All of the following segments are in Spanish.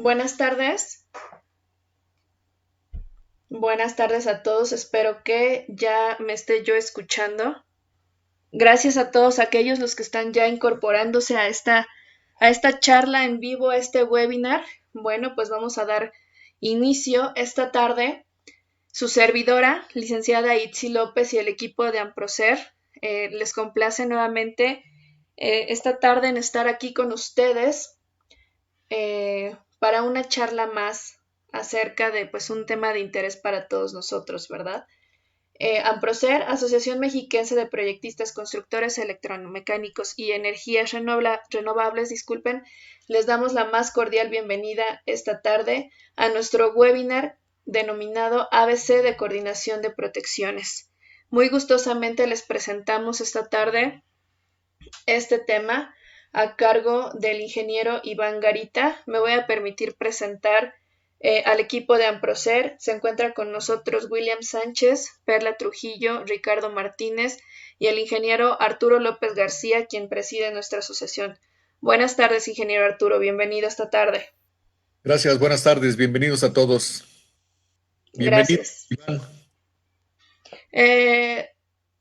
Buenas tardes. Buenas tardes a todos. Espero que ya me esté yo escuchando. Gracias a todos aquellos los que están ya incorporándose a esta charla en vivo, a este webinar. Bueno, pues vamos a dar inicio esta tarde. Su servidora, licenciada Itzi López y el equipo de Amprocer, les complace nuevamente esta tarde en estar aquí con ustedes para una charla más acerca de pues un tema de interés para todos nosotros, ¿verdad? Amprocer, Asociación Mexiquense de Proyectistas, Constructores Electromecánicos y Energías Renovables, disculpen, les damos la más cordial bienvenida esta tarde a nuestro webinar denominado ABC de Coordinación de Protecciones. Muy gustosamente les presentamos esta tarde este tema a cargo del ingeniero Iván Garita. Me voy a permitir presentar al equipo de Amprocer. Se encuentra con nosotros William Sánchez, Perla Trujillo, Ricardo Martínez y el ingeniero Arturo López García, quien preside nuestra asociación. Buenas tardes, ingeniero Arturo. Bienvenido esta tarde. Gracias, buenas tardes, bienvenidos a todos. Bienvenido, Gracias. Iván. Eh,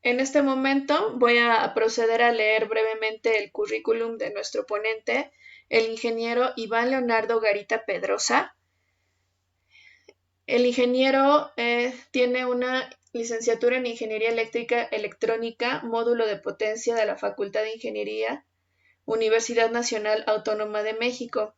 en este momento voy a proceder a leer brevemente el currículum de nuestro ponente, el ingeniero Iván Leonardo Garita Pedrosa. El ingeniero tiene una licenciatura en Ingeniería Eléctrica Electrónica, módulo de potencia de la Facultad de Ingeniería, Universidad Nacional Autónoma de México.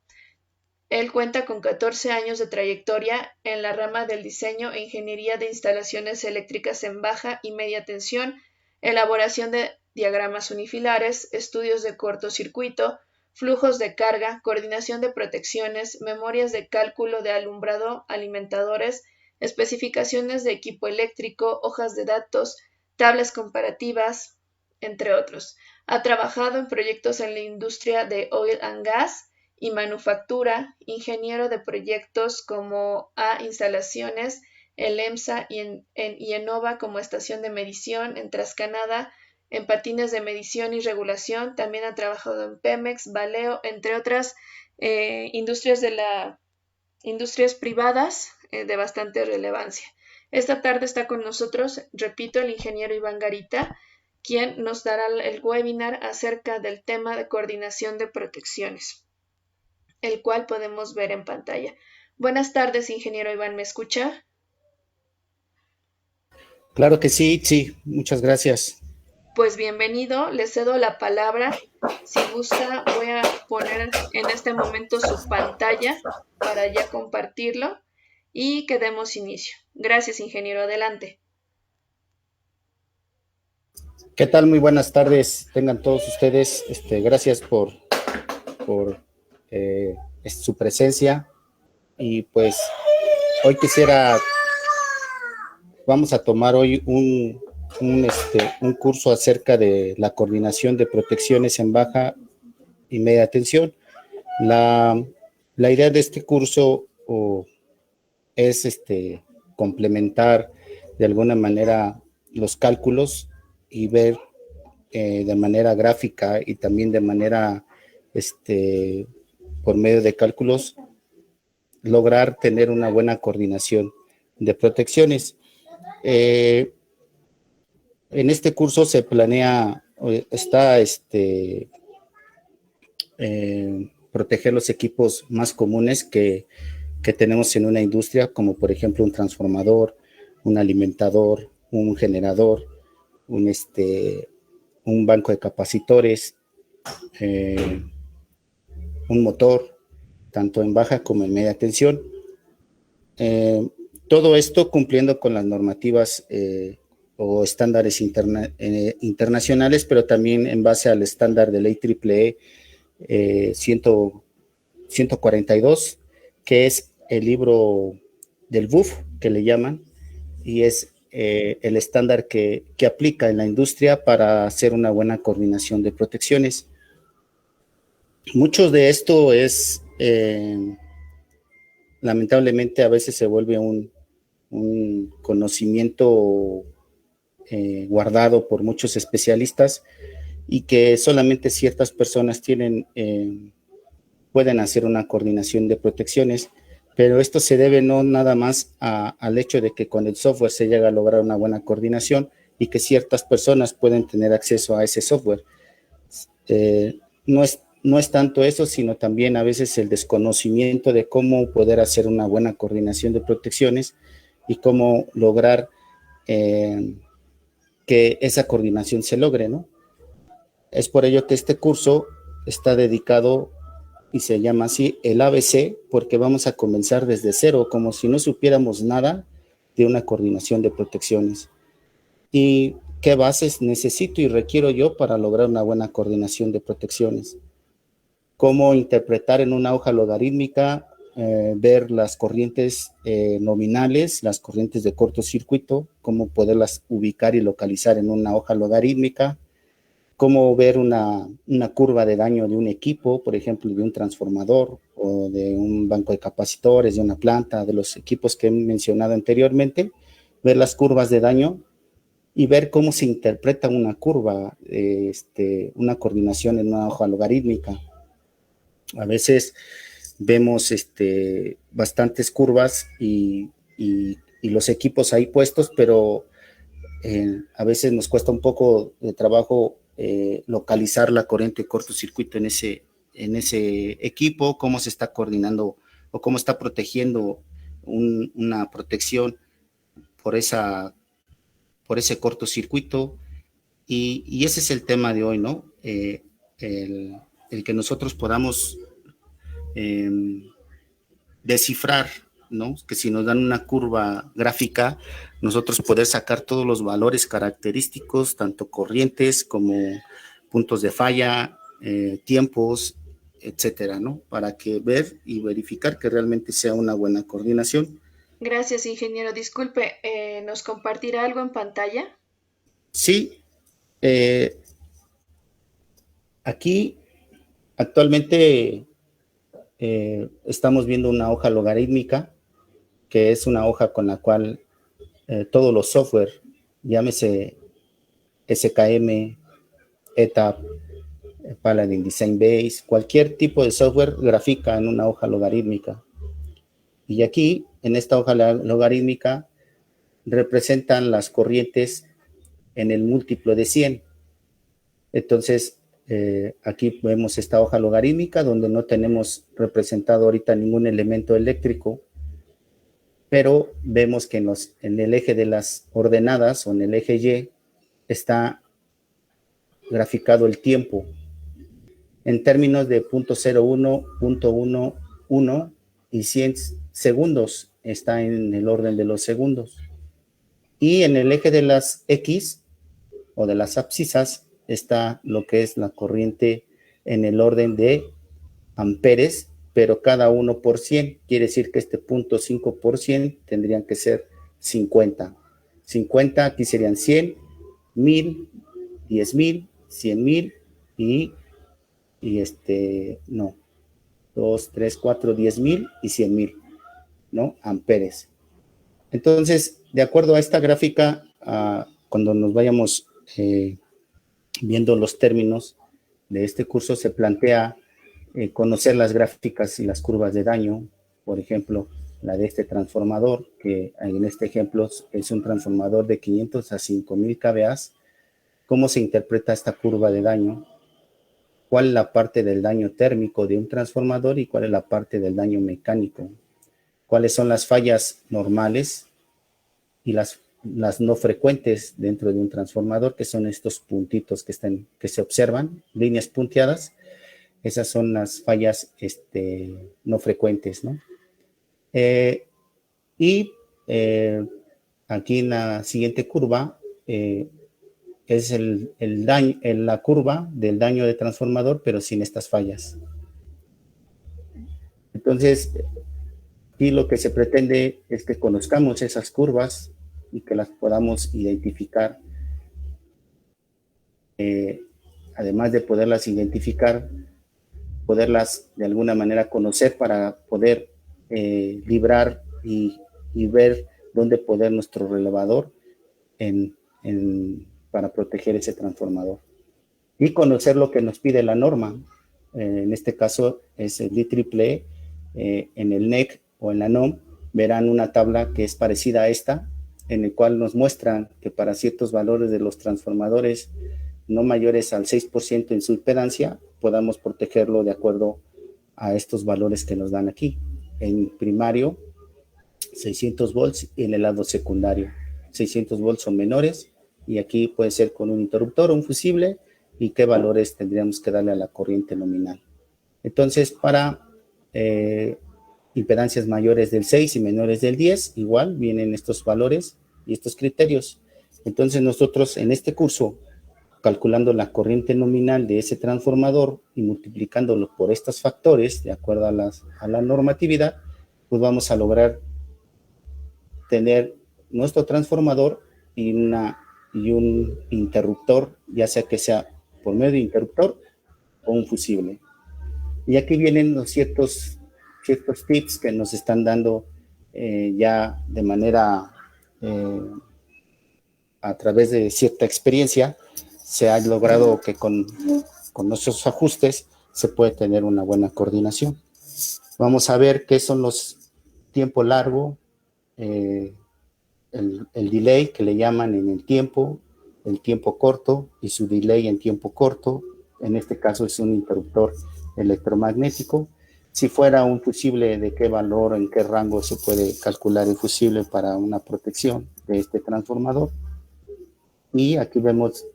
Él cuenta con 14 años de trayectoria en la rama del diseño e ingeniería de instalaciones eléctricas en baja y media tensión, elaboración de diagramas unifilares, estudios de cortocircuito, flujos de carga, coordinación de protecciones, memorias de cálculo de alumbrado, alimentadores, especificaciones de equipo eléctrico, hojas de datos, tablas comparativas, entre otros. Ha trabajado en proyectos en la industria de oil and gas y manufactura, ingeniero de proyectos como A Instalaciones, el EMSA y Enova como estación de medición, en Trascanada, en patines de medición y regulación. También ha trabajado en Pemex, Valeo, entre otras industrias privadas de bastante relevancia. Esta tarde está con nosotros, repito, el ingeniero Iván Garita, quien nos dará el webinar acerca del tema de coordinación de protecciones, el cual podemos ver en pantalla. Buenas tardes, ingeniero Iván, ¿me escucha? Claro que sí, sí, muchas gracias. Pues bienvenido, le cedo la palabra. Si gusta, voy a poner en este momento su pantalla para ya compartirlo y que demos inicio. Gracias, ingeniero, adelante. ¿Qué tal? Muy buenas tardes, tengan todos ustedes. Gracias por su presencia. Y pues hoy vamos a tomar hoy un curso acerca de la coordinación de protecciones en baja y media tensión. La idea de este curso es complementar de alguna manera los cálculos y ver de manera gráfica y también de manera por medio de cálculos lograr tener una buena coordinación de protecciones. En este curso se planea, proteger los equipos más comunes que tenemos en una industria, como por ejemplo un transformador, un alimentador, un generador, un banco de capacitores, un motor, tanto en baja como en media tensión. Todo esto cumpliendo con las normativas o estándares internacionales, pero también en base al estándar de ley IEEE 142, que es el libro del BUF, que le llaman, y es el estándar que aplica en la industria para hacer una buena coordinación de protecciones. Mucho de esto es, lamentablemente, a veces se vuelve un conocimiento guardado por muchos especialistas y que solamente ciertas personas pueden hacer una coordinación de protecciones, pero esto se debe no nada más al hecho de que con el software se llega a lograr una buena coordinación y que ciertas personas pueden tener acceso a ese software. No es tanto eso, sino también a veces el desconocimiento de cómo poder hacer una buena coordinación de protecciones y cómo lograr que esa coordinación se logre, ¿no? Es por ello que este curso está dedicado y se llama así el ABC, porque vamos a comenzar desde cero, como si no supiéramos nada de una coordinación de protecciones. ¿Y qué bases necesito y requiero yo para lograr una buena coordinación de protecciones? Cómo interpretar en una hoja logarítmica, ver las corrientes nominales, las corrientes de cortocircuito, cómo poderlas ubicar y localizar en una hoja logarítmica, cómo ver una curva de daño de un equipo, por ejemplo, de un transformador o de un banco de capacitores, de una planta, de los equipos que he mencionado anteriormente, ver las curvas de daño y ver cómo se interpreta una curva, una coordinación en una hoja logarítmica. A veces vemos bastantes curvas y los equipos ahí puestos, pero a veces nos cuesta un poco de trabajo localizar la corriente de cortocircuito en ese equipo, cómo se está coordinando o cómo está protegiendo una protección por ese cortocircuito. Y ese es el tema de hoy, ¿no? El que nosotros podamos descifrar, ¿no? Que si nos dan una curva gráfica, nosotros poder sacar todos los valores característicos, tanto corrientes como puntos de falla, tiempos, etcétera, ¿no? Para que ver y verificar que realmente sea una buena coordinación. Gracias, ingeniero. Disculpe, ¿nos compartirá algo en pantalla? Sí, aquí actualmente estamos viendo una hoja logarítmica, que es una hoja con la cual todos los software, llámese SKM, ETAP, Paladin Design Base, cualquier tipo de software grafica en una hoja logarítmica. Y aquí, en esta hoja logarítmica, representan las corrientes en el múltiplo de 100. Entonces, aquí vemos esta hoja logarítmica donde no tenemos representado ahorita ningún elemento eléctrico, pero vemos que en el eje de las ordenadas o en el eje Y está graficado el tiempo en términos de 0.01, 0.11 y 100 segundos, está en el orden de los segundos. Y en el eje de las X o de las abscisas está lo que es la corriente en el orden de amperes, pero cada 1%, quiere decir que este 0.5% tendrían que ser 50. 50 aquí serían 100, 1000, 10,000, 100,000 y 2, 3, 4, 10,000 y 100,000, ¿no? Amperes. Entonces, de acuerdo a esta gráfica, cuando nos vayamos viendo los términos de este curso, se plantea conocer las gráficas y las curvas de daño, por ejemplo, la de este transformador, que en este ejemplo es un transformador de 500 a 5000 kVA. ¿Cómo se interpreta esta curva de daño? ¿Cuál es la parte del daño térmico de un transformador y cuál es la parte del daño mecánico? ¿Cuáles son las fallas normales y las no frecuentes dentro de un transformador, que son estos puntitos que se observan, líneas punteadas? Esas son las fallas no frecuentes, ¿no? Aquí en la siguiente curva es la curva del daño de transformador, pero sin estas fallas. Entonces, aquí lo que se pretende es que conozcamos esas curvas y que las podamos identificar. Además de poderlas identificar, poderlas de alguna manera conocer para poder librar y ver dónde poner nuestro relevador para proteger ese transformador. Y conocer lo que nos pide la norma. en este caso es el IEEE, en el NEC o en la NOM, verán una tabla que es parecida a esta, en el cual nos muestran que para ciertos valores de los transformadores no mayores al 6% en su impedancia, podamos protegerlo de acuerdo a estos valores que nos dan aquí. En primario, 600 volts, y en el lado secundario, 600 volts o menores, y aquí puede ser con un interruptor o un fusible, y qué valores tendríamos que darle a la corriente nominal. Entonces, para impedancias mayores del 6 y menores del 10, igual vienen estos valores y estos criterios. Entonces, nosotros en este curso, calculando la corriente nominal de ese transformador y multiplicándolo por estos factores, de acuerdo a la normatividad, pues vamos a lograr tener nuestro transformador y un interruptor, ya sea que sea por medio de interruptor o un fusible. Y aquí vienen los ciertos tips que nos están dando ya de manera a través de cierta experiencia. Se ha logrado que con nuestros ajustes se puede tener una buena coordinación. Vamos a ver qué son los tiempo largo, el delay que le llaman en el tiempo corto y su delay en tiempo corto. En este caso es un interruptor electromagnético. Si fuera un fusible, ¿de qué valor, en qué rango se puede calcular el fusible para una protección de este transformador? Y aquí vemos,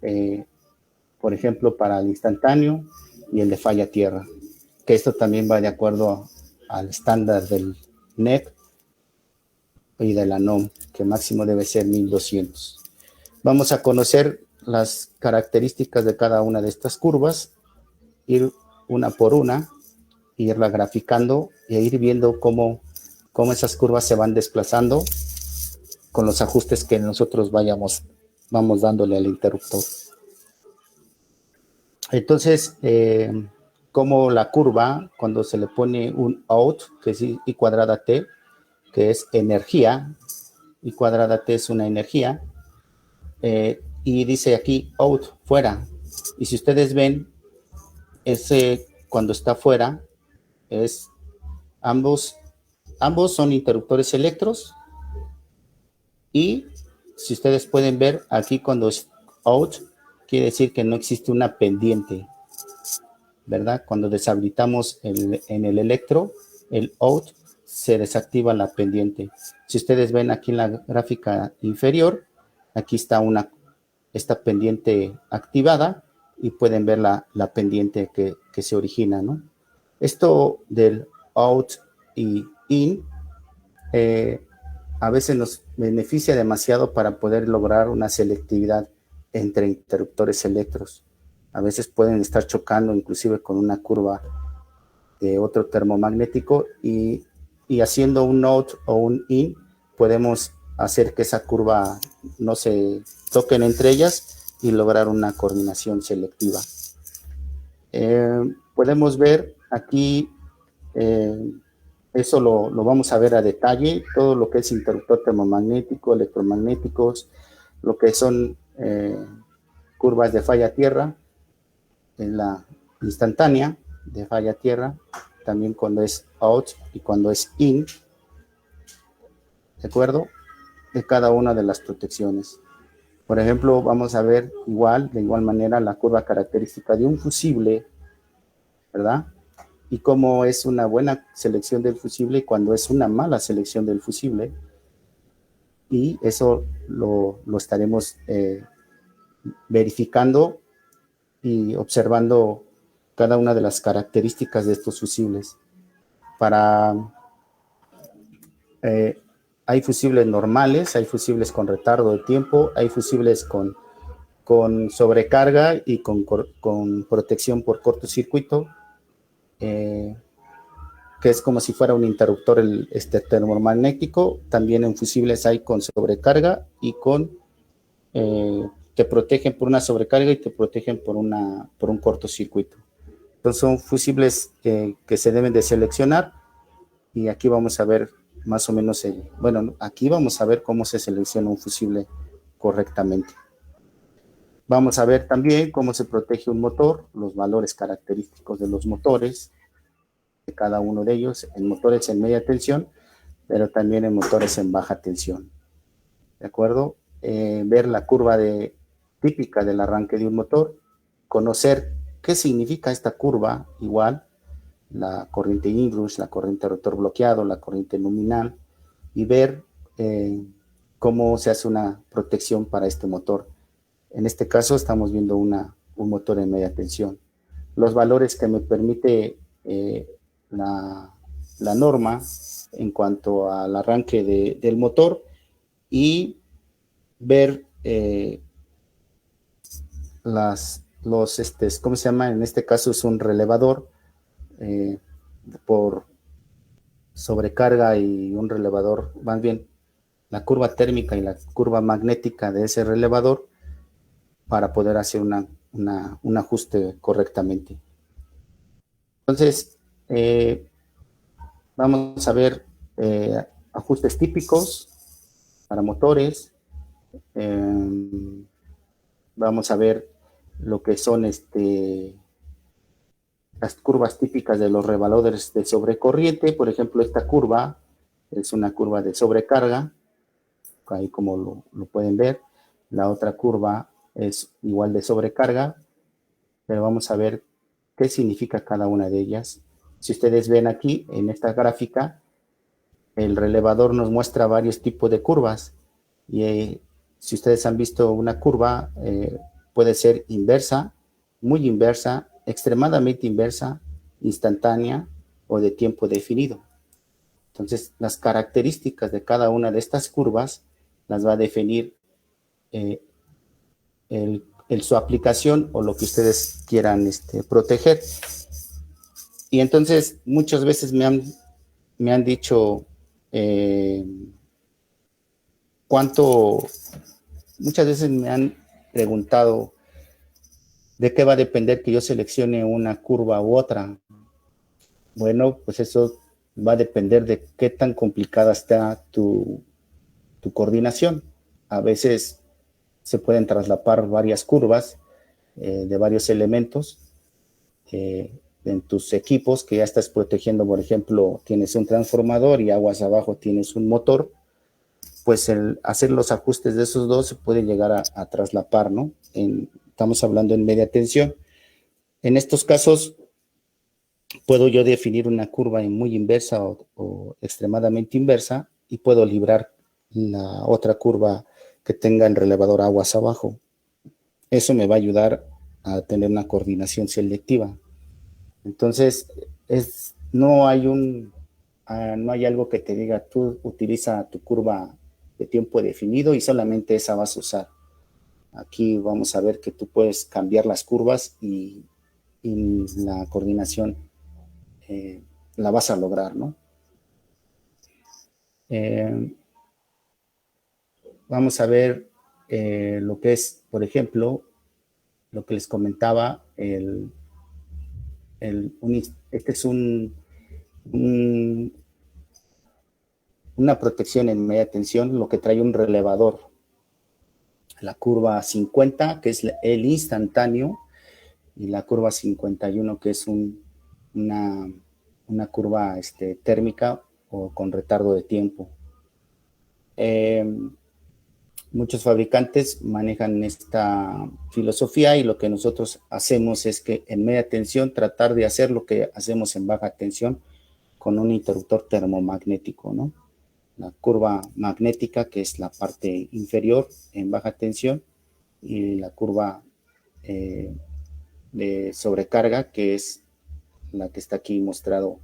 por ejemplo, para el instantáneo y el de falla tierra, que esto también va de acuerdo al estándar del NEC y de la NOM, que máximo debe ser 1200. Vamos a conocer las características de cada una de estas curvas, ir una por una, irla graficando e ir viendo cómo esas curvas se van desplazando con los ajustes que nosotros vamos dándole al interruptor. Entonces, como la curva, cuando se le pone un out, que es I cuadrada T, que es energía, I cuadrada T es una energía, y dice aquí out, fuera. Y si ustedes ven, ese cuando está fuera, es ambos son interruptores electros, y si ustedes pueden ver aquí cuando es out, quiere decir que no existe una pendiente, ¿verdad? Cuando deshabilitamos en el electro, el out, se desactiva la pendiente. Si ustedes ven aquí en la gráfica inferior, aquí está esta pendiente activada, y pueden ver la pendiente que se origina, ¿no? Esto del out y in a veces nos beneficia demasiado para poder lograr una selectividad entre interruptores electros. A veces pueden estar chocando inclusive con una curva de otro termomagnético, y haciendo un out o un in podemos hacer que esa curva no se toquen entre ellas y lograr una coordinación selectiva. Podemos ver aquí, eso lo vamos a ver a detalle, todo lo que es interruptor termomagnético, electromagnéticos, lo que son curvas de falla tierra, en la instantánea de falla tierra, también cuando es out y cuando es in, ¿de acuerdo? De cada una de las protecciones. Por ejemplo, vamos a ver de igual manera la curva característica de un fusible, ¿verdad? Y cómo es una buena selección del fusible y cuando es una mala selección del fusible. Y eso lo estaremos verificando y observando cada una de las características de estos fusibles. Hay fusibles normales, hay fusibles con retardo de tiempo, hay fusibles con sobrecarga y con protección por cortocircuito, que es como si fuera un interruptor termomagnético. También en fusibles hay con sobrecarga y te protegen por una sobrecarga y te protegen por un cortocircuito. Entonces son fusibles que se deben de seleccionar, y aquí vamos a ver más o menos, aquí vamos a ver cómo se selecciona un fusible correctamente. Vamos a ver también cómo se protege un motor, los valores característicos de los motores, de cada uno de ellos, en motores en media tensión, pero también en motores en baja tensión. ¿De acuerdo? Ver la curva típica del arranque de un motor, conocer qué significa esta curva, igual, la corriente inrush, la corriente rotor bloqueado, la corriente nominal, y ver cómo se hace una protección para este motor. En este caso estamos viendo un motor en media tensión. Los valores que me permite la norma en cuanto al arranque del motor y ver ¿cómo se llama? En este caso es un relevador por sobrecarga y un relevador, más bien la curva térmica y la curva magnética de ese relevador para poder hacer un ajuste correctamente. Entonces, vamos a ver ajustes típicos para motores. Vamos a ver lo que son las curvas típicas de los relevadores de sobrecorriente. Por ejemplo, esta curva es una curva de sobrecarga, ahí como lo pueden ver. La otra curva es igual de sobrecarga, pero vamos a ver qué significa cada una de ellas. Si ustedes ven aquí en esta gráfica, el relevador nos muestra varios tipos de curvas y si ustedes han visto una curva, puede ser inversa, muy inversa, extremadamente inversa, instantánea o de tiempo definido. Entonces, las características de cada una de estas curvas las va a definir su aplicación o lo que ustedes quieran proteger. Y entonces, muchas veces me han dicho muchas veces me han preguntado de qué va a depender que yo seleccione una curva u otra. Bueno, pues eso va a depender de qué tan complicada está tu coordinación. A veces se pueden traslapar varias curvas de varios elementos en tus equipos que ya estás protegiendo. Por ejemplo, tienes un transformador y aguas abajo tienes un motor, pues el hacer los ajustes de esos dos se puede llegar a traslapar, ¿no? Estamos hablando en media tensión. En estos casos, puedo yo definir una curva muy inversa o extremadamente inversa y puedo librar la otra curva que tenga el relevador aguas abajo. Eso me va a ayudar a tener una coordinación selectiva. Entonces, no hay algo que te diga, tú utiliza tu curva de tiempo definido y solamente esa vas a usar. Aquí vamos a ver que tú puedes cambiar las curvas y la coordinación la vas a lograr, ¿no? Vamos a ver lo que es, por ejemplo, lo que les comentaba, este es una protección en media tensión, lo que trae un relevador. La curva 50, que es el instantáneo, y la curva 51, que es una curva térmica o con retardo de tiempo. Muchos fabricantes manejan esta filosofía y lo que nosotros hacemos es que en media tensión tratar de hacer lo que hacemos en baja tensión con un interruptor termomagnético, ¿no? La curva magnética, que es la parte inferior en baja tensión, y la curva de sobrecarga, que es la que está aquí mostrado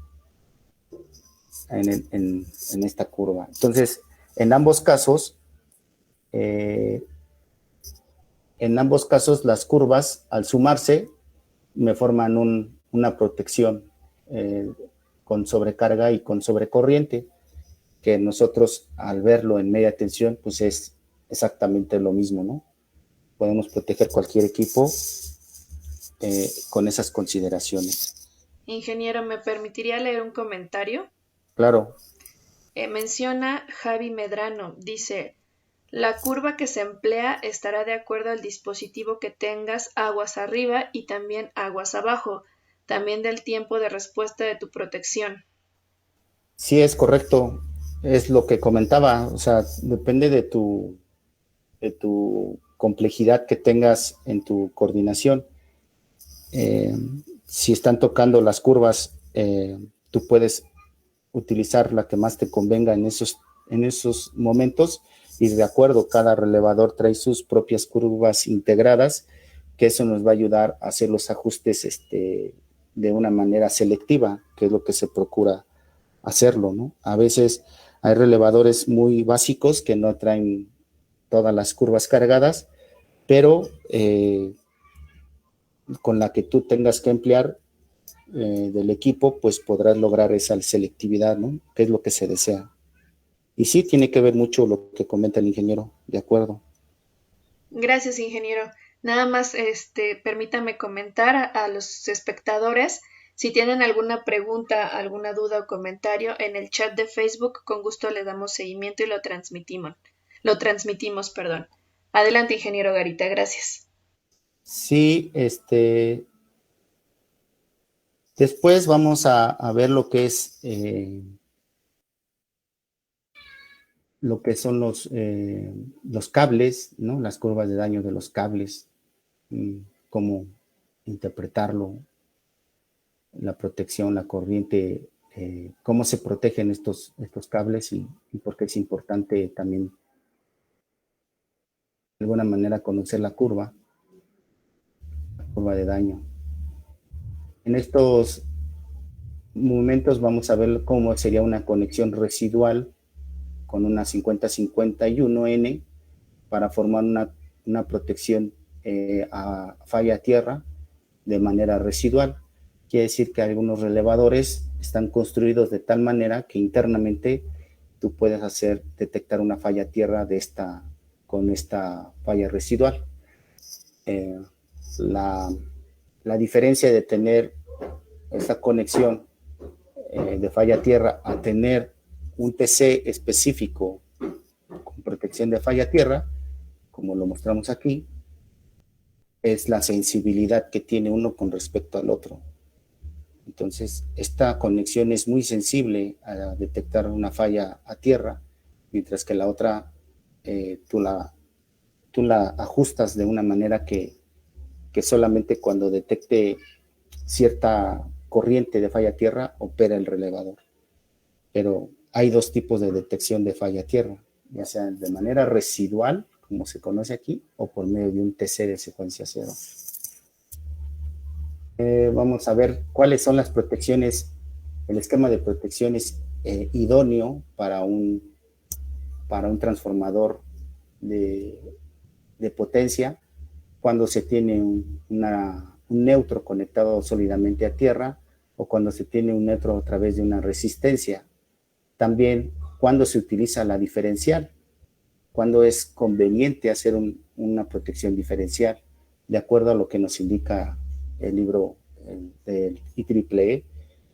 en esta curva. Entonces, en ambos casos, las curvas, al sumarse, me forman una protección con sobrecarga y con sobrecorriente, que nosotros al verlo en media tensión, pues es exactamente lo mismo, ¿no? Podemos proteger cualquier equipo con esas consideraciones. Ingeniero, ¿me permitiría leer un comentario? Claro. Menciona Javi Medrano, dice, La curva que se emplea estará de acuerdo al dispositivo que tengas aguas arriba y también aguas abajo, también del tiempo de respuesta de tu protección. Sí, es correcto. Es lo que comentaba. O sea, depende de tu complejidad que tengas en tu coordinación. Si están tocando las curvas, tú puedes utilizar la que más te convenga en esos momentos y de acuerdo, cada relevador trae sus propias curvas integradas, que eso nos va a ayudar a hacer los ajustes de una manera selectiva, que es lo que se procura hacerlo, ¿no? A veces hay relevadores muy básicos que no traen todas las curvas cargadas, pero con la que tú tengas que emplear del equipo, pues podrás lograr esa selectividad, ¿no? Que es lo que se desea. Y sí, tiene que ver mucho lo que comenta el ingeniero, de acuerdo. Gracias, ingeniero. Nada más, permítame comentar a los espectadores, si tienen alguna pregunta, alguna duda o comentario en el chat de Facebook, con gusto le damos seguimiento y lo transmitimos. Lo transmitimos, perdón. Adelante, ingeniero Garita, gracias. Sí, después vamos a ver lo que son los cables, ¿no? Las curvas de daño de los cables, cómo interpretarlo, la protección, la corriente, cómo se protegen estos cables y por qué es importante también de alguna manera conocer la curva de daño. En estos momentos vamos a ver cómo sería una conexión residual con una 5051N para formar una protección a falla tierra de manera residual. Quiere decir que algunos relevadores están construidos de tal manera que internamente tú puedes detectar una falla tierra con esta falla residual. La diferencia de tener esta conexión de falla tierra a tener un TC específico con protección de falla tierra, como lo mostramos aquí, es la sensibilidad que tiene uno con respecto al otro. Entonces, esta conexión es muy sensible a detectar una falla a tierra, mientras que la otra tú la ajustas de una manera que solamente cuando detecte cierta corriente de falla a tierra opera el relevador. Pero hay dos tipos de detección de falla a tierra, ya sea de manera residual, como se conoce aquí, o por medio de un TC de secuencia cero. Vamos a ver cuáles son las protecciones, el esquema de protecciones idóneo para un transformador de potencia cuando se tiene un neutro conectado sólidamente a tierra o cuando se tiene un neutro a través de una resistencia. También cuando se utiliza la diferencial, cuando es conveniente hacer una protección diferencial, de acuerdo a lo que nos indica el libro del IEEE,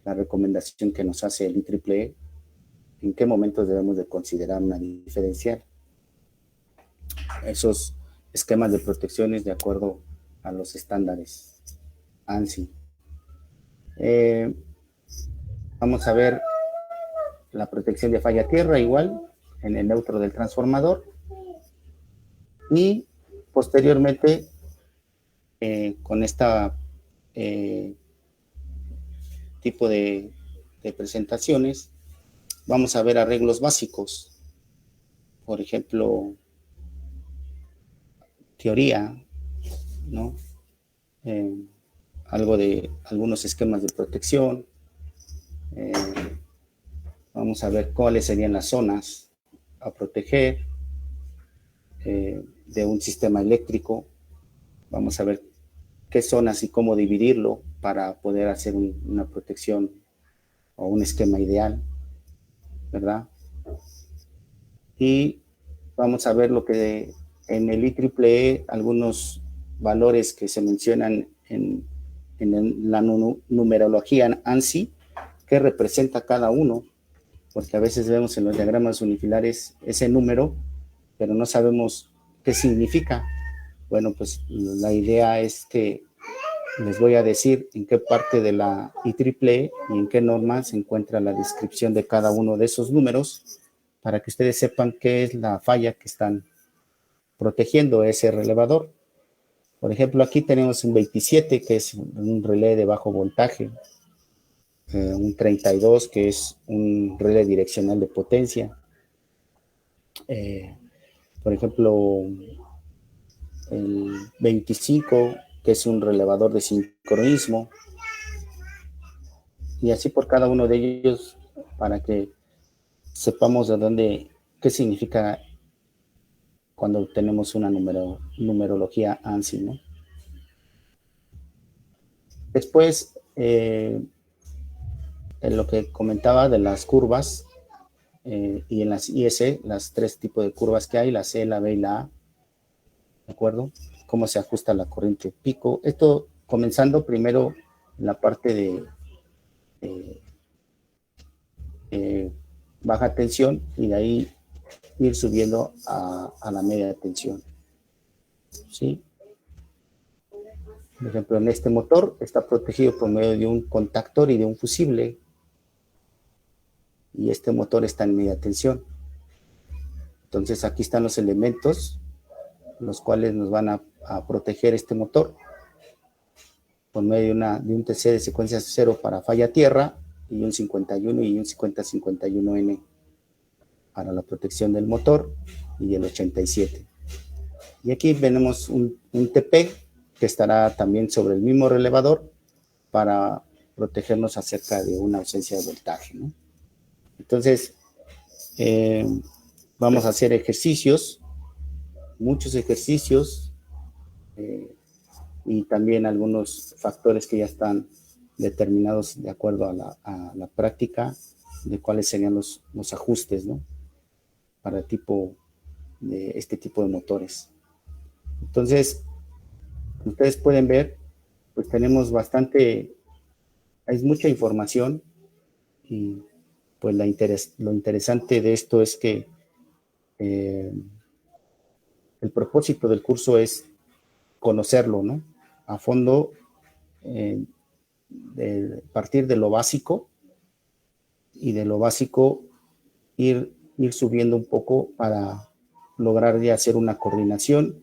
la recomendación que nos hace el IEEE, en qué momentos debemos de considerar una diferencial. Esos esquemas de protecciones de acuerdo a los estándares ANSI. Vamos a ver la protección de falla tierra igual en el neutro del transformador y posteriormente con esta tipo de presentaciones vamos a ver arreglos básicos, por ejemplo teoría, ¿no? Algo de algunos esquemas de protección, vamos a ver cuáles serían las zonas a proteger de un sistema eléctrico, vamos a ver qué zonas y cómo dividirlo para poder hacer una protección o un esquema ideal, ¿verdad? Y vamos a ver lo que en el IEEE, algunos valores que se mencionan en la numerología ANSI, que representa cada uno, porque a veces vemos en los diagramas unifilares ese número pero no sabemos qué significa. Bueno, pues la idea es que les voy a decir en qué parte de la IEEE y en qué norma se encuentra la descripción de cada uno de esos números para que ustedes sepan qué es la falla que están protegiendo ese relevador. Por ejemplo, aquí tenemos un 27, que es un relé de bajo voltaje, un 32, que es un relé direccional de potencia. Por ejemplo, el 25, que es un relevador de sincronismo, y así por cada uno de ellos para que sepamos de dónde, qué significa cuando tenemos una numerología ANSI, ¿no? Después, en lo que comentaba de las curvas, y en las IS, las tres tipos de curvas que hay, la C, la B y la A, ¿de acuerdo? Cómo se ajusta la corriente pico. Esto comenzando primero en la parte de baja tensión y de ahí ir subiendo a la media tensión, ¿sí? Por ejemplo, en este motor está protegido por medio de un contactor y de un fusible, y este motor está en media tensión. Entonces aquí están los elementos los cuales nos van a proteger este motor por medio de un TC de secuencia 0 para falla tierra y un 51 y un 5051N para la protección del motor y el 87. Y aquí tenemos un TP que estará también sobre el mismo relevador para protegernos acerca de una ausencia de voltaje, ¿no? Entonces, vamos a hacer ejercicios, muchos ejercicios, y también algunos factores que ya están determinados de acuerdo a la práctica de cuáles serían los ajustes, ¿no? Para este tipo de motores. Entonces, ustedes pueden ver, pues tenemos hay mucha información y pues lo interesante de esto es que el propósito del curso es conocerlo, ¿no? A fondo, partir de lo básico y de lo básico ir subiendo un poco para lograr ya hacer una coordinación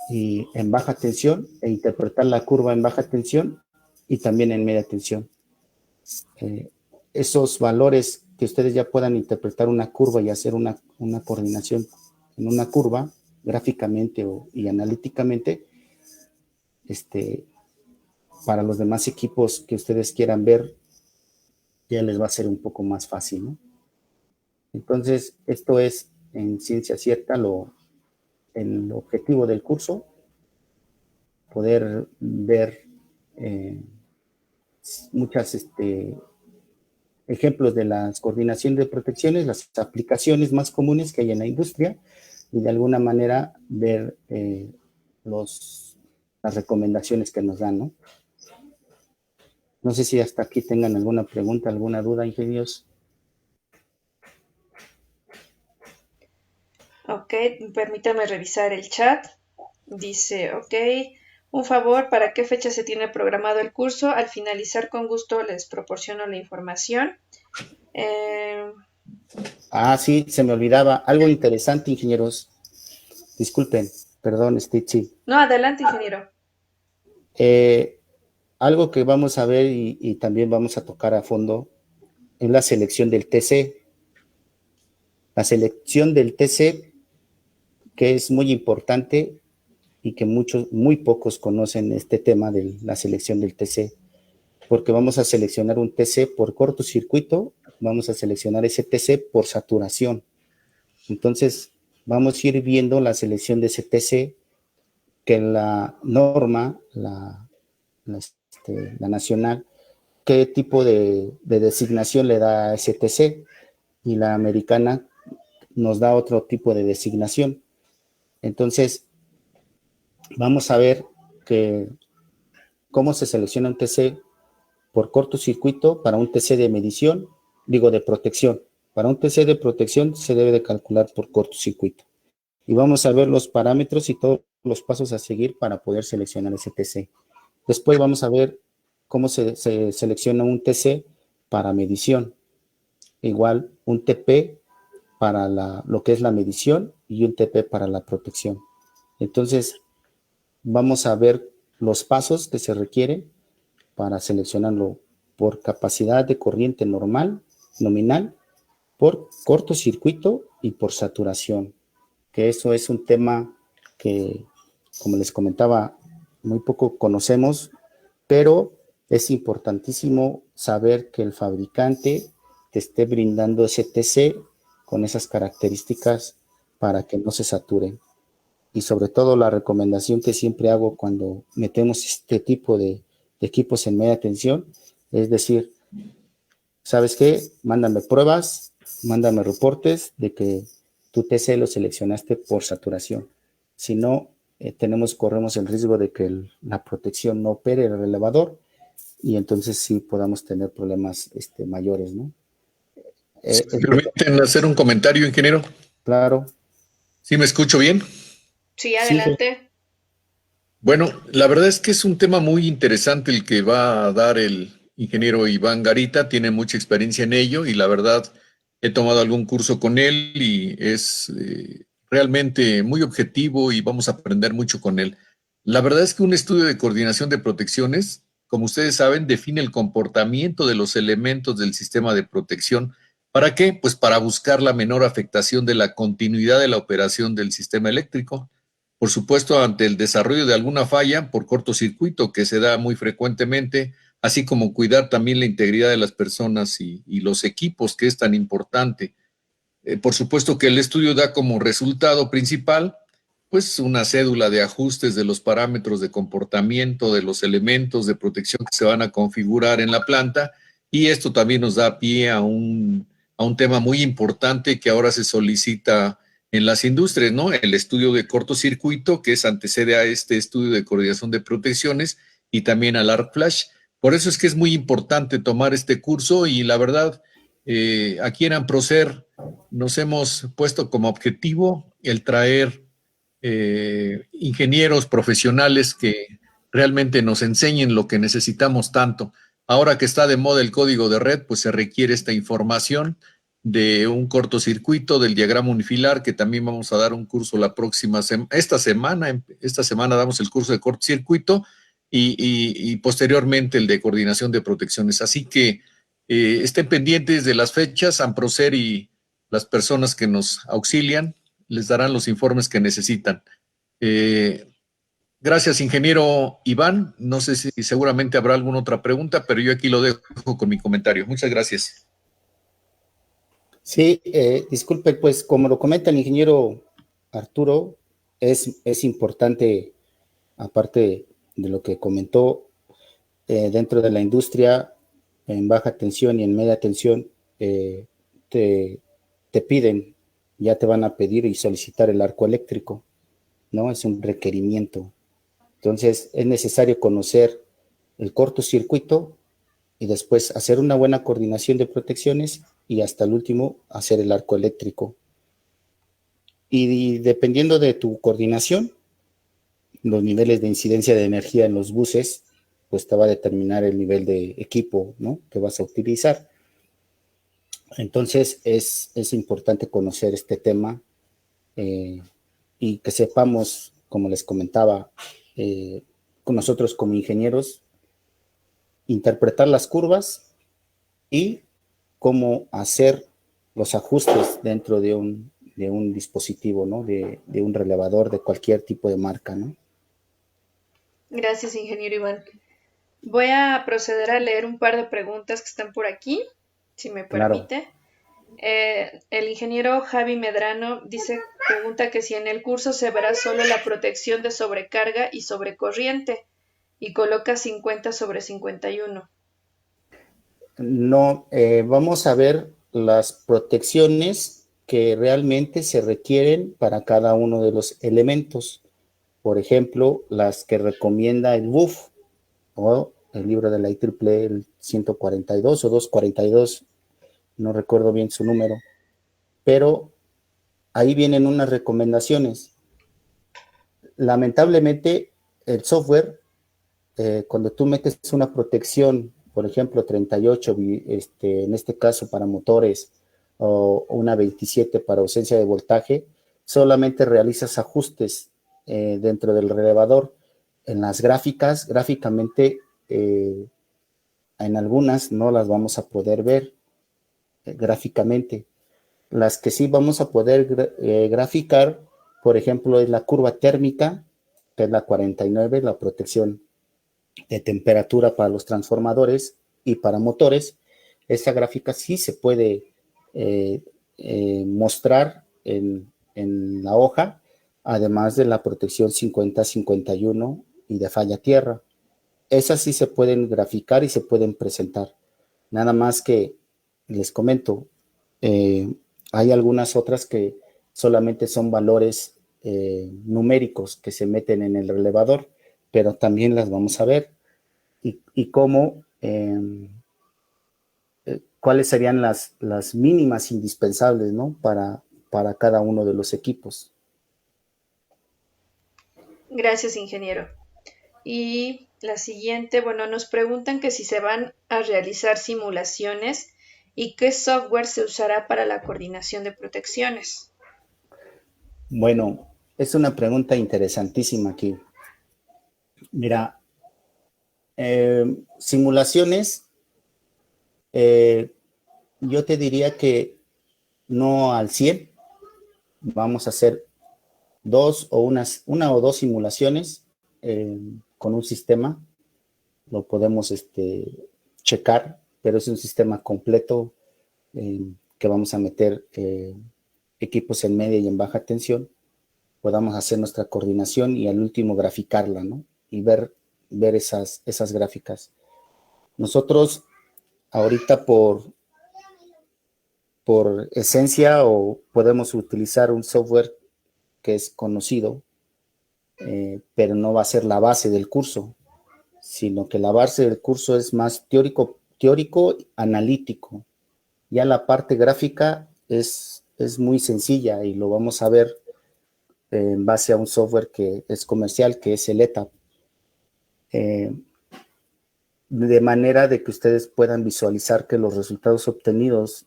y en baja tensión e interpretar la curva en baja tensión y también en media tensión. Esos valores que ustedes ya puedan interpretar una curva y hacer una coordinación en una curva gráficamente y analíticamente, para los demás equipos que ustedes quieran ver, ya les va a ser un poco más fácil, ¿no? Entonces, esto es en ciencia cierta el objetivo del curso, poder ver muchas ejemplos de las coordinaciones de protecciones, las aplicaciones más comunes que hay en la industria y de alguna manera ver las recomendaciones que nos dan, ¿no? No sé si hasta aquí tengan alguna pregunta, alguna duda, ingenieros. Ok, permítame revisar el chat. Dice, ok, un favor, ¿para qué fecha se tiene programado el curso? Al finalizar, con gusto les proporciono la información. Sí, se me olvidaba. Algo interesante, ingenieros. Disculpen, perdón, sí. No, adelante, ingeniero. Algo que vamos a ver y también vamos a tocar a fondo es la selección del TC. La selección del TC, que es muy importante y que muy pocos conocen este tema de la selección del TC, porque vamos a seleccionar un TC por cortocircuito, vamos a seleccionar ese TC por saturación. Entonces, vamos a ir viendo la selección de ese TC, que la norma, la nacional, qué tipo de designación le da a ese TC, y la americana nos da otro tipo de designación. Entonces, vamos a ver cómo se selecciona un TC por cortocircuito para un TC de medición, de protección, Para un TC de protección se debe de calcular por cortocircuito. Y vamos a ver los parámetros y todos los pasos a seguir para poder seleccionar ese TC. Después vamos a ver cómo se selecciona un TC para medición. Igual un TP para lo que es la medición y un TP para la protección. Entonces, vamos a ver los pasos que se requieren para seleccionarlo por capacidad de corriente normal, nominal, por cortocircuito y por saturación, que eso es un tema que, como les comentaba, muy poco conocemos, pero es importantísimo saber que el fabricante te esté brindando ese TC con esas características para que no se saturen. Y sobre todo la recomendación que siempre hago cuando metemos este tipo de equipos en media tensión, es decir, ¿sabes qué? Mándame pruebas, mándame reportes de que tu TC lo seleccionaste por saturación. Si no, corremos el riesgo de que la protección no opere el elevador y entonces sí podamos tener problemas mayores, ¿no? ¿Se me permiten hacer un comentario, ingeniero? Claro. ¿Sí me escucho bien? Sí, adelante. Bueno, la verdad es que es un tema muy interesante el que va a dar el ingeniero Iván Garita, tiene mucha experiencia en ello y la verdad he tomado algún curso con él y es realmente muy objetivo y vamos a aprender mucho con él. La verdad es que un estudio de coordinación de protecciones, como ustedes saben, define el comportamiento de los elementos del sistema de protección. ¿Para qué? Pues para buscar la menor afectación de la continuidad de la operación del sistema eléctrico. Por supuesto, ante el desarrollo de alguna falla por cortocircuito que se da muy frecuentemente, así como cuidar también la integridad de las personas y los equipos, que es tan importante. Por supuesto que el estudio da como resultado principal, pues una cédula de ajustes de los parámetros de comportamiento de los elementos de protección que se van a configurar en la planta, y esto también nos da pie a un tema muy importante que ahora se solicita en las industrias, ¿no? El estudio de cortocircuito, que es antecede a este estudio de coordinación de protecciones, y también al arc flash. Por eso es que es muy importante tomar este curso y la verdad, aquí en Amprocer nos hemos puesto como objetivo el traer ingenieros profesionales que realmente nos enseñen lo que necesitamos tanto. Ahora que está de moda el código de red, pues se requiere esta información de un cortocircuito, del diagrama unifilar, que también vamos a dar un curso la próxima esta semana damos el curso de cortocircuito y posteriormente el de coordinación de protecciones. Así que estén pendientes de las fechas, Amprocer y las personas que nos auxilian les darán los informes que necesitan. Gracias, ingeniero Iván. No sé si seguramente habrá alguna otra pregunta, pero yo aquí lo dejo con mi comentario. Muchas gracias. Sí, disculpe, pues como lo comenta el ingeniero Arturo, es importante, aparte de lo que comentó, dentro de la industria, en baja tensión y en media tensión, te piden, ya te van a pedir y solicitar el arco eléctrico, ¿no? Es un requerimiento. Entonces, es necesario conocer el cortocircuito y después hacer una buena coordinación de protecciones y hasta el último hacer el arco eléctrico. Y dependiendo de tu coordinación, los niveles de incidencia de energía en los buses, pues te va a determinar el nivel de equipo, ¿no?, que vas a utilizar. Entonces es importante conocer este tema y que sepamos, como les comentaba, con nosotros como ingenieros, interpretar las curvas y cómo hacer los ajustes dentro de un dispositivo, ¿no?, de un relevador de cualquier tipo de marca, ¿no? Gracias, ingeniero Iván. Voy a proceder a leer un par de preguntas que están por aquí, si me Claro. permite. El ingeniero Javi Medrano pregunta que si en el curso se verá solo la protección de sobrecarga y sobrecorriente y coloca 50 sobre 51. No, vamos a ver las protecciones que realmente se requieren para cada uno de los elementos. Por ejemplo, las que recomienda el BUF o el libro de la IEEE, el 142 o 242, no recuerdo bien su número. pero ahí vienen unas recomendaciones. Lamentablemente, el software, cuando tú metes una protección, por ejemplo, 38, en este caso para motores, o una 27 para ausencia de voltaje, solamente realizas ajustes dentro del relevador. En las gráficamente, en algunas no las vamos a poder ver gráficamente. Las que sí vamos a poder graficar, por ejemplo, es la curva térmica, que es la 49, la protección de temperatura para los transformadores y para motores. Esa gráfica sí se puede mostrar en la hoja, además de la protección 50-51 y de falla tierra. Esas sí se pueden graficar y se pueden presentar. Nada más que les comento, hay algunas otras que solamente son valores numéricos que se meten en el relevador, pero también las vamos a ver. Y cómo, cuáles serían las mínimas indispensables, ¿no? Para cada uno de los equipos. Gracias, ingeniero. Y la siguiente, bueno, nos preguntan que si se van a realizar simulaciones y qué software se usará para la coordinación de protecciones. Bueno, es una pregunta interesantísima aquí. Mira, simulaciones, yo te diría que no al 100, vamos a hacer una o dos simulaciones con un sistema, lo podemos checar, pero es un sistema completo que vamos a meter equipos en media y en baja tensión, podamos hacer nuestra coordinación y al último graficarla, ¿no? Y ver esas gráficas. Nosotros ahorita por esencia o podemos utilizar un software que es conocido, pero no va a ser la base del curso, sino que la base del curso es más teórico analítico. Ya la parte gráfica es muy sencilla y lo vamos a ver en base a un software que es comercial, que es el ETAP. De manera de que ustedes puedan visualizar que los resultados obtenidos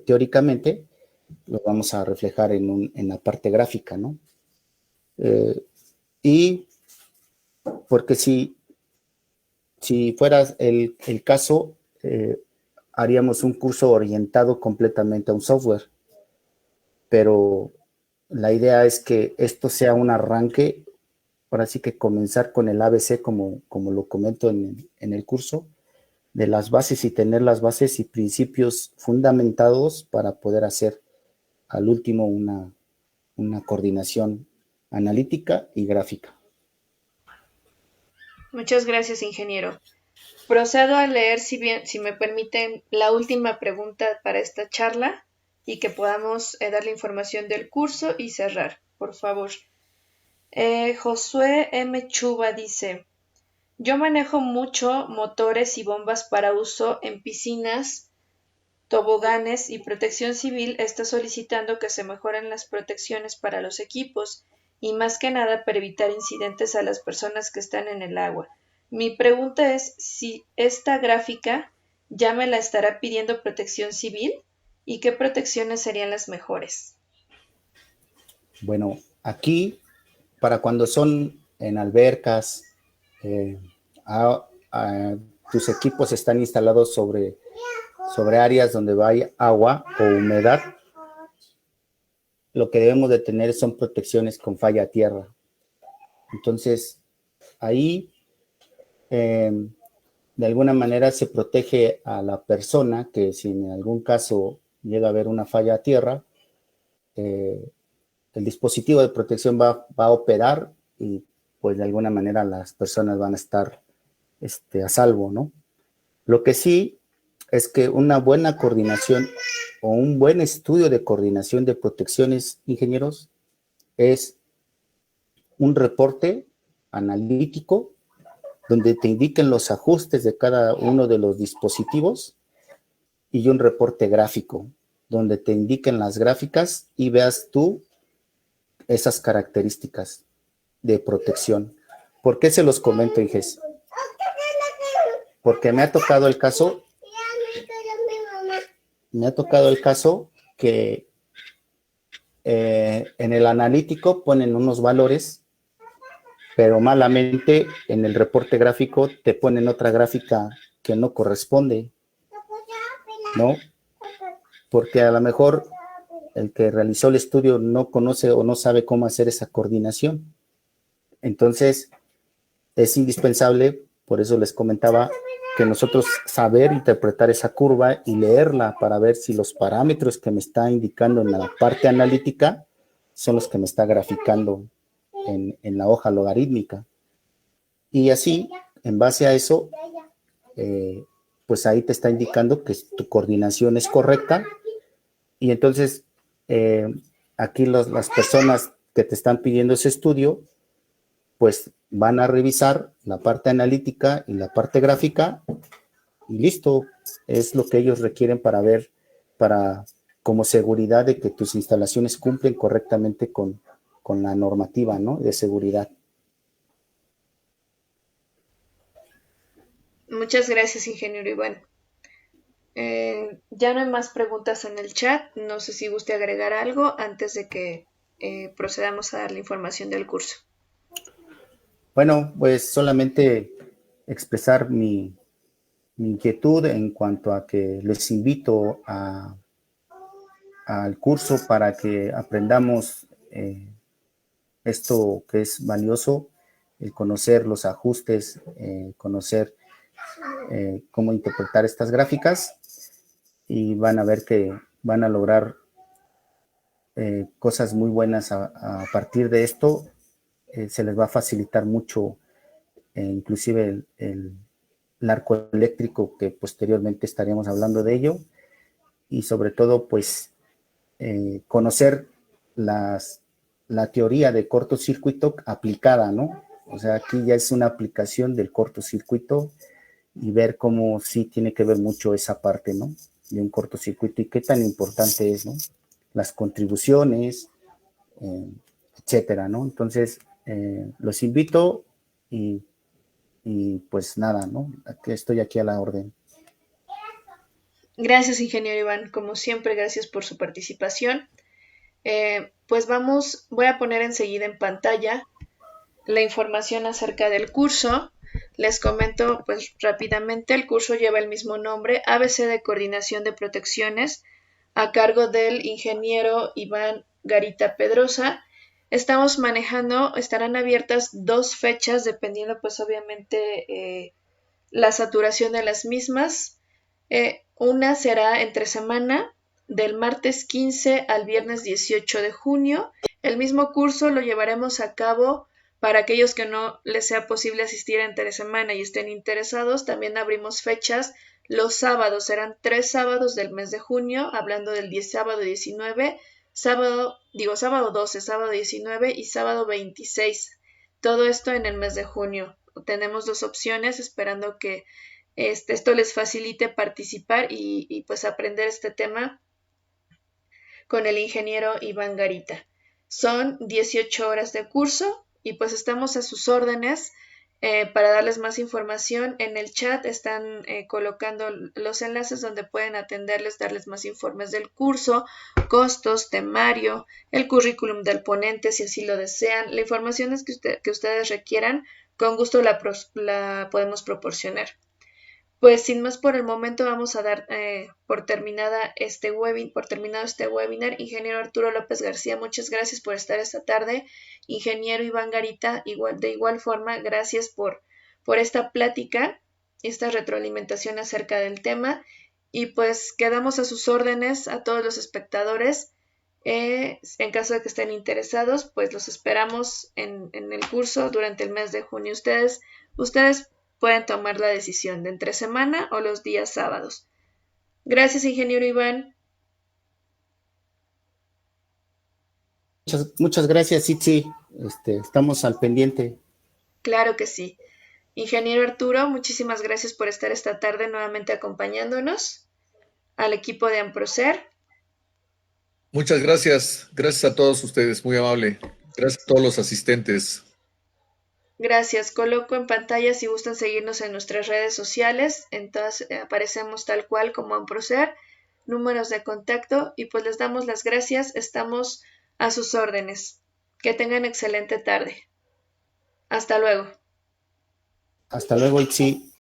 teóricamente los vamos a reflejar en la parte gráfica, ¿no? Y porque si fuera el caso, haríamos un curso orientado completamente a un software, pero la idea es que esto sea un arranque, ahora sí que comenzar con el ABC, como lo comento en el curso, de las bases y tener las bases y principios fundamentados para poder hacer al último una coordinación analítica y gráfica. Muchas gracias, ingeniero. Procedo a leer, si me permiten, la última pregunta para esta charla y que podamos dar la información del curso y cerrar, por favor. Josué M. Chuba dice, yo manejo mucho motores y bombas para uso en piscinas, toboganes y Protección Civil está solicitando que se mejoren las protecciones para los equipos y más que nada para evitar incidentes a las personas que están en el agua. Mi pregunta es si esta gráfica ya me la estará pidiendo Protección Civil y qué protecciones serían las mejores. Bueno, aquí para cuando son en albercas, tus equipos están instalados sobre áreas donde hay agua o humedad, lo que debemos de tener son protecciones con falla a tierra. Entonces, ahí de alguna manera se protege a la persona que si en algún caso llega a haber una falla a tierra, el dispositivo de protección va a operar y pues de alguna manera las personas van a estar a salvo, ¿no? Lo que sí es que una buena coordinación o un buen estudio de coordinación de protecciones, ingenieros, es un reporte analítico donde te indiquen los ajustes de cada uno de los dispositivos y un reporte gráfico, donde te indiquen las gráficas y veas tú esas características de protección. ¿Por qué se los comento, Inges? Porque me ha tocado el caso que en el analítico ponen unos valores, pero malamente en el reporte gráfico te ponen otra gráfica que no corresponde, ¿no? Porque a lo mejor el que realizó el estudio no conoce o no sabe cómo hacer esa coordinación. Entonces, es indispensable, por eso les comentaba, que nosotros saber interpretar esa curva y leerla para ver si los parámetros que me está indicando en la parte analítica son los que me está graficando en la hoja logarítmica. Y así, en base a eso, pues ahí te está indicando que tu coordinación es correcta. Y entonces, aquí las personas que te están pidiendo ese estudio, pues van a revisar la parte analítica y la parte gráfica y listo, es lo que ellos requieren para ver, como seguridad de que tus instalaciones cumplen correctamente con la normativa, ¿no? De seguridad. Muchas gracias, ingeniero Iván. Ya no hay más preguntas en el chat. No sé si guste agregar algo antes de que procedamos a dar la información del curso. Bueno, pues solamente expresar mi inquietud en cuanto a que les invito al curso para que aprendamos esto que es valioso, el conocer los ajustes, conocer cómo interpretar estas gráficas y van a ver que van a lograr cosas muy buenas a partir de esto. Se les va a facilitar mucho, inclusive el arco eléctrico, que posteriormente estaríamos hablando de ello, y sobre todo, pues, conocer la teoría de cortocircuito aplicada, ¿no? O sea, aquí ya es una aplicación del cortocircuito y ver cómo sí tiene que ver mucho esa parte, ¿no? De un cortocircuito y qué tan importante es, ¿no? Las contribuciones, etcétera, ¿no? Entonces, los invito y pues nada, ¿no? Estoy aquí a la orden. Gracias, ingeniero Iván. Como siempre, gracias por su participación. Pues voy a poner enseguida en pantalla la información acerca del curso. Les comento pues rápidamente, el curso lleva el mismo nombre, ABC de Coordinación de Protecciones, a cargo del ingeniero Iván Garita Pedrosa. Estamos manejando, estarán abiertas 2 fechas, dependiendo pues obviamente la saturación de las mismas. Una será entre semana, del martes 15 al viernes 18 de junio. El mismo curso lo llevaremos a cabo para aquellos que no les sea posible asistir entre semana y estén interesados. También abrimos fechas los sábados, serán 3 sábados del mes de junio, hablando del sábado 19, sábado 12, sábado 19 y sábado 26. Todo esto en el mes de junio. Tenemos 2 opciones, esperando que esto les facilite participar y pues aprender este tema con el ingeniero Iván Garita. Son 18 horas de curso y pues estamos a sus órdenes. Para darles más información, en el chat están colocando los enlaces donde pueden atenderles, darles más informes del curso, costos, temario, el currículum del ponente si así lo desean. La información es que ustedes requieran, con gusto la podemos proporcionar. Pues sin más por el momento vamos a dar por terminado este webinar. Ingeniero Arturo López García, muchas gracias por estar esta tarde. Ingeniero Iván Garita, de igual forma, gracias por esta plática, esta retroalimentación acerca del tema. Y pues quedamos a sus órdenes a todos los espectadores. En caso de que estén interesados, pues los esperamos en el curso durante el mes de junio. Ustedes pueden tomar la decisión de entre semana o los días sábados. Gracias, ingeniero Iván. Muchas gracias, Itzi. Estamos al pendiente. Claro que sí. Ingeniero Arturo, muchísimas gracias por estar esta tarde nuevamente acompañándonos. al equipo de Amprocer. Muchas gracias. Gracias a todos ustedes, muy amable. Gracias a todos los asistentes. Gracias. Coloco en pantalla si gustan seguirnos en nuestras redes sociales. En todas aparecemos tal cual como Amprocer, números de contacto y pues les damos las gracias. Estamos a sus órdenes. Que tengan excelente tarde. Hasta luego. Hasta luego, Itzi.